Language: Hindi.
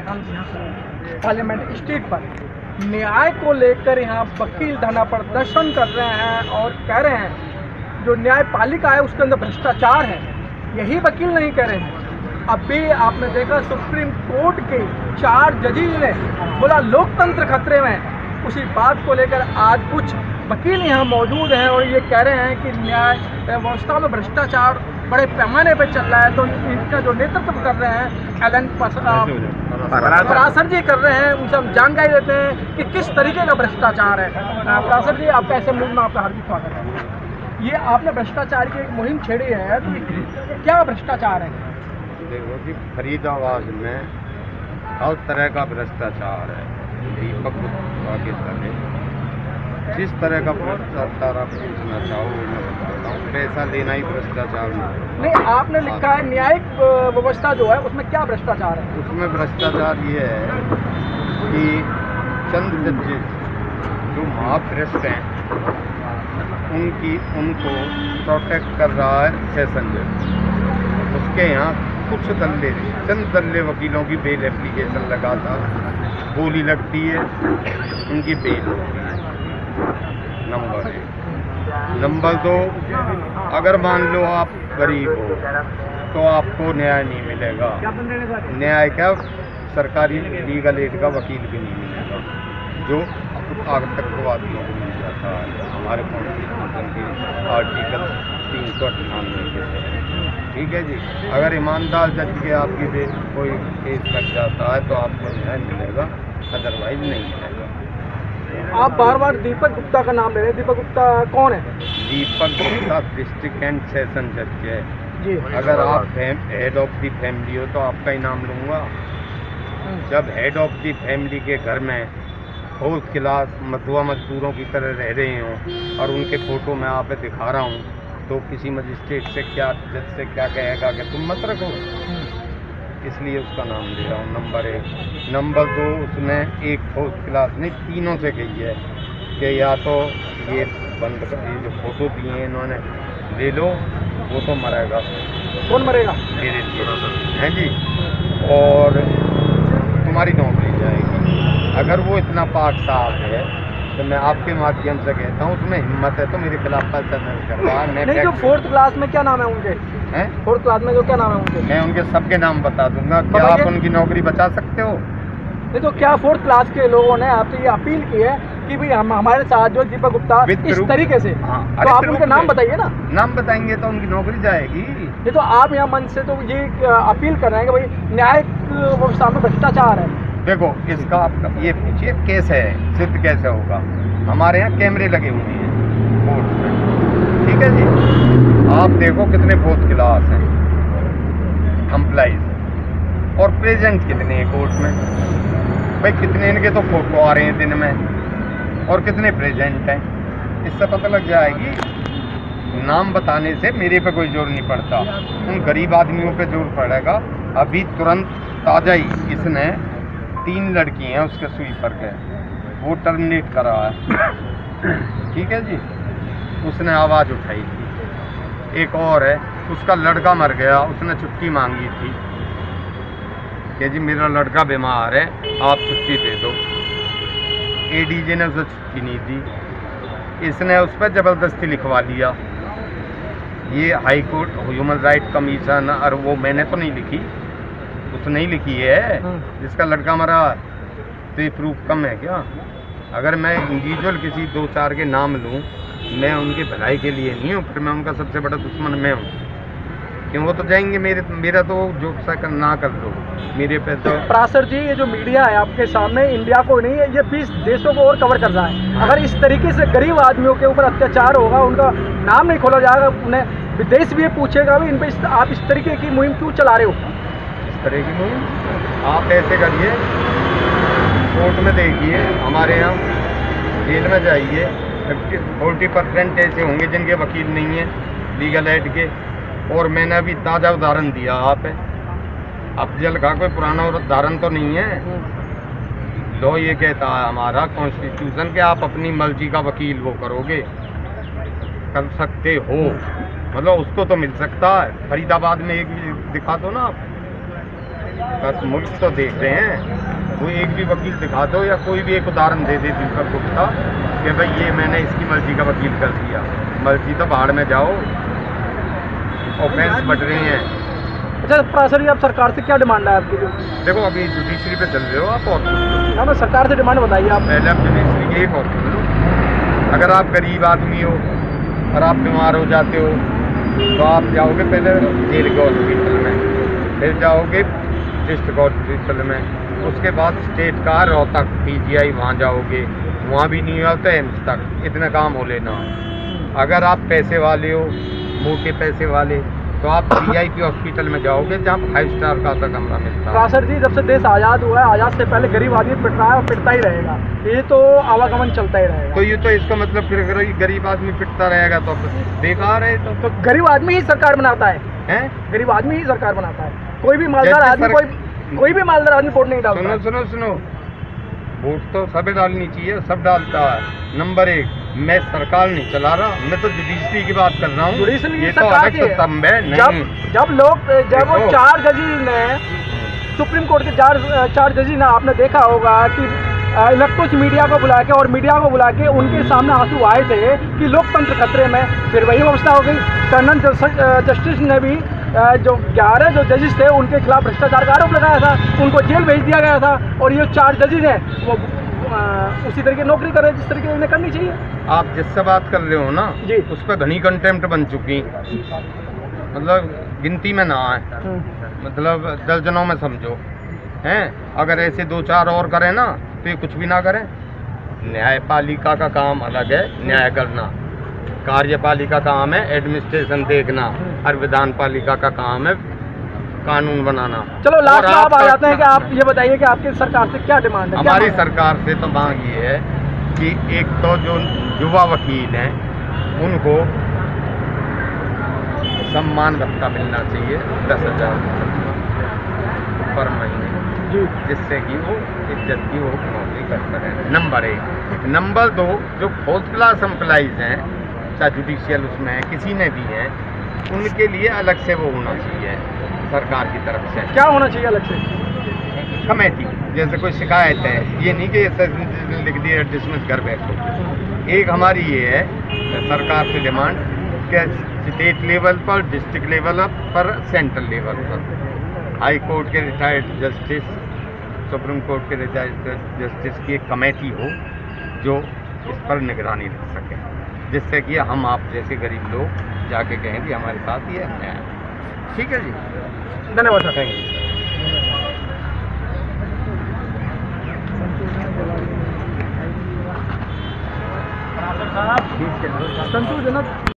पार्लियामेंट स्ट्रीट पर न्याय को लेकर यहाँ वकील धरना प्रदर्शन कर रहे हैं और कह रहे हैं जो न्यायपालिका है उसके अंदर भ्रष्टाचार है। यही वकील नहीं कह रहे हैं, अभी आपने देखा सुप्रीम कोर्ट के 4 जजेस ने बोला लोकतंत्र खतरे में है। उसी बात को लेकर आज कुछ वकील यहाँ मौजूद हैं और ये कह रहे हैं कि न्याय व्यवस्था में भ्रष्टाचार बड़े पैमाने पर चल रहा है। तो इनका जो नेतृत्व कर रहे हैं एलन पराशर जी कर रहे हैं, उनसे हम जानकारी लेते हैं कि किस तरीके का भ्रष्टाचार है। पराशर जी, आपका ऐसे मूव में आपका हार्दिक स्वागत है। ये आपने भ्रष्टाचार की एक मुहिम छेड़ी है, तो क्या भ्रष्टाचार है? देखो कि फरीदाबाद में हर तरह का भ्रष्टाचार है। दीपक गुप्ता के तरह जिस तरह का भ्रष्टाचार आप पूछना चाहो मैं बताता हूँ। पैसा लेना ही भ्रष्टाचार नहीं। आपने लिखा है न्यायिक व्यवस्था जो है उसमें क्या भ्रष्टाचार है? उसमें भ्रष्टाचार ये है कि चंद जजेस जो महाभ्रष्ट हैं उनको प्रोटेक्ट कर रहा है सेशन जज। उसके यहाँ कुछ चंद दल्ले वकीलों की बेल एप्लीकेशन लगाता, बोली लगती है, उनकी बेल होती है। नंबर 1। नंबर 2, अगर मान लो आप गरीब हो तो आपको न्याय नहीं मिलेगा। न्याय क्या, सरकारी लीगल एड का वकील भी नहीं मिलेगा जो आतंकवादियों को मिल जाता है हमारे कॉन्स्टिट्यूशन के आर्टिकल 398 के तहत। ठीक है जी। अगर ईमानदार जज के आपकी बेल कोई केस लग जाता है तो आपको न्याय मिलेगा, अदरवाइज नहीं मिलेगा। आप बार बार दीपक गुप्ता का नाम ले रहे हैं। दीपक गुप्ता कौन है? Deepak Gupta district and session जज है जी। अगर आप हेड ऑफ दी फैमिली हो तो आपका ही नाम लूँगा। जब हेड ऑफ दी फैमिली के घर में 4th क्लास मधुआ मजदूरों की तरह रह रहे हों और उनके फ़ोटो मैं आप दिखा रहा हूँ तो किसी मजिस्ट्रेट से क्या, जज से क्या कहेगा कि तुम मत रखो, इसलिए उसका नाम ले रहा हूँ। नंबर 1। नंबर 2, उसने एक 4th क्लास नहीं, तीनों से कही है कि या तो ये बंद कर, ये जो फोटो दिए हैं इन्होंने ले लो, वो तो मरेगा। कौन मरेगा? मेरे लिए हैं जी, और तुम्हारी नौकरी जाएगी। अगर वो इतना पाक साफ है तो मैं आपके माध्यम से कहता हूँ उसमें हिम्मत है तो मेरे खिलाफ पर्चा दर्ज करवा। नहीं, जो 4th क्लास में क्या नाम है उनके? हैं 4th क्लास में जो क्या नाम है उनके? मैं उनके सबके नाम बता दूंगा। क्या आप उनकी नौकरी बचा सकते हो? नहीं तो क्या 4th क्लास के लोगों ने आपसे ये अपील की है कि भाई हम हमारे साथ जो दीपक गुप्ता इस तरीके से, तो आप उनके नाम बताइए ना। नाम बताएंगे तो उनकी नौकरी जाएगी। नहीं तो आप यहाँ मंच से तो ये अपील कर रहे हैं कि भाई न्यायिक व्यवस्था में भ्रष्टाचार है। देखो, इसका आपका ये पूछिए कैसे है, सिद्ध कैसे होगा? हमारे यहाँ कैमरे लगे हुए हैं कोर्ट में, ठीक है जी। आप देखो कितने 4th क्लास हैं एम्प्लॉइज और प्रेजेंट कितने हैं कोर्ट में। भाई कितने इनके तो फोटो आ रहे हैं दिन में और कितने प्रेजेंट हैं, इससे पता लग जाएगी। नाम बताने से मेरे पे कोई जोर नहीं पड़ता, उन गरीब आदमियों पे जोर पड़ेगा। अभी तुरंत ताज़ा ही इसने 3 लड़की हैं उसके स्वीपर के, वो टर्मिनेट करा है। ठीक है जी। उसने आवाज़ उठाई थी। एक और है, उसका लड़का मर गया, उसने छुट्टी मांगी थी कि जी मेरा लड़का बीमार है, आप छुट्टी दे दो। एडीजे ने उसे छुट्टी नहीं दी, इसने उस पर ज़बरदस्ती लिखवा लिया। ये high court human right commission, और वो मैंने तो नहीं लिखी, उसने ही लिखी है। जिसका लड़का मरा तो ये प्रूफ कम है क्या? अगर मैं इंडिविजुअल किसी 2-4 के नाम लूँ, मैं उनकी भलाई के लिए नहीं हूँ, फिर मैं उनका सबसे बड़ा दुश्मन मैं हूँ। क्यों? वो तो जाएंगे मेरा तो जो कर ना कर दो मेरे पे तो। पराशर जी, ये जो मीडिया है आपके सामने, इंडिया को नहीं है, ये 20 देशों को और कवर कर रहा है। अगर इस तरीके से गरीब आदमियों के ऊपर अत्याचार होगा, उनका नाम नहीं खोला जाएगा, उन्हें विदेश भी ये पूछेगा भी इन पर आप इस तरीके की मुहिम क्यों चला रहे हो? इस तरह की मुहिम आप ऐसे करिए, कोर्ट में देखिए, हमारे यहाँ जेल में जाइए, 40% ऐसे होंगे जिनके वकील नहीं है लीगल एड के। और मैंने अभी ताज़ा उदाहरण दिया आप अफजल का, कोई पुराना उदाहरण तो नहीं है। लॉ ये कहता है हमारा कॉन्स्टिट्यूशन के आप अपनी मर्जी का वकील वो करोगे, कर सकते हो, मतलब उसको तो मिल सकता है। फरीदाबाद में एक दिखा दो ना आप। बस मुल्क तो देख रहे हैं। वो एक भी वकील दिखा दो या कोई भी एक उदाहरण दे दे दीपक गुप्ता कि भाई ये मैंने इसकी मर्जी का वकील कर दिया। मर्जी तो बाहर में जाओ, ऑफेंस बढ़ रहे हैं। अच्छा प्रासर जी, आप सरकार से क्या डिमांड है आपकी? जो देखो अभी जुडिशरी पे चल रहे हो आप, और हाँ मैं सरकार से डिमांड बताइए आप। पहले आप जुडिशरी के एक और सुन लो। अगर आप गरीब आदमी हो और आप बीमार हो जाते हो तो आप जाओगे पहले जेल के हॉस्पिटल में, फिर जाओगे डिस्ट्रिक्ट हॉस्पिटल में, उसके बाद स्टेट का रोहतक PGI वहाँ जाओगे, वहाँ भी नहीं होता एम्स तक। इतना काम हो लेना। अगर आप पैसे वाले हो, मोटे पैसे वाले, तो आप VIP हॉस्पिटल में जाओगे जहाँ 5 स्टार का कमरा मिलता है। प्रासर जी, जब से देश आज़ाद हुआ है, आज़ाद से पहले गरीब आदमी पिट रहा है और पिटता ही रहेगा। ये तो आवागमन चलता ही रहेगा। तो ये तो इसका मतलब फिर अगर गरीब आदमी पिटता रहेगा तो बेकार है। तो गरीब आदमी ही सरकार बनाता है, हैं? गरीब आदमी ही सरकार बनाता है। कोई भी मालदार आदमी कोई भी मालदार आदमी वोट नहीं डालता। सुनो, वोट तो सब डालनी चाहिए, सब डालता है। नंबर 1, मैं सरकार नहीं चला रहा, मैं तो जुडिशरी की बात कर रहा हूँ। ये तो अलग स्तंभ है। नहीं, जब वो 4 जजेस ने, सुप्रीम कोर्ट के 4 जजेस ने, आपने देखा होगा कि इलेक्ट्रॉनिक मीडिया को बुला के और मीडिया को बुला के उनके सामने आंसू आए थे कि लोकतंत्र खतरे में। फिर वही अवस्था हो गई। टर्नल जस्टिस ने भी जो 11 जो जजेस थे उनके खिलाफ भ्रष्टाचार का आरोप लगाया था, उनको जेल भेज दिया गया था। और ये 4 जजेस हैं वो उसी तरीके नौकरी कर रहे हैं जिस तरीके उन्हें करनी चाहिए। आप जिससे बात कर रहे हो ना जी, उस पर घनी कंटेम्प्ट बन चुकी, मतलब गिनती में ना आए, मतलब दर्जनों में समझो हैं। अगर ऐसे 2-4 और करें ना तो ये कुछ भी ना करें। न्यायपालिका का काम अलग है, न्याय करना। कार्यपालिका का काम है एडमिनिस्ट्रेशन देखना, और विधानपालिका का काम है कानून बनाना। चलो लास्ट में आप आ जाते हैं कि आप ये बताइए कि आपकी सरकार से क्या डिमांड है? हमारी सरकार से तो मांग ये है कि एक तो जो युवा वकील हैं उनको सम्मान भत्ता मिलना चाहिए 10,000 पर महीने, जिससे कि वो इज्जत की वो नौकरी कर सकें। नंबर 1। नंबर 2, जो फोर्थ क्लास एम्प्लॉइज हैं, चाहे जुडिशियल उसमें है, किसी में भी हैं, उनके लिए अलग से वो होना चाहिए सरकार की तरफ से। क्या होना चाहिए अलग से? कमेटी, जैसे कोई शिकायत है, ये नहीं कि सेशन लिख दिया डिसमिस कर बैठो। एक हमारी ये है सरकार से डिमांड कि स्टेट लेवल पर, डिस्ट्रिक्ट लेवल पर, सेंट्रल लेवल पर हाई कोर्ट के रिटायर्ड जस्टिस, सुप्रीम कोर्ट के रिटायर्ड जस्टिस की एक कमेटी हो जो इस पर निगरानी रख सके, जिससे कि हम आप जैसे गरीब लोग जाके कहें कि हमारे साथ ये अन्याय है। ठीक है जी, धन्यवाद सर। Thank you. संतोषजनक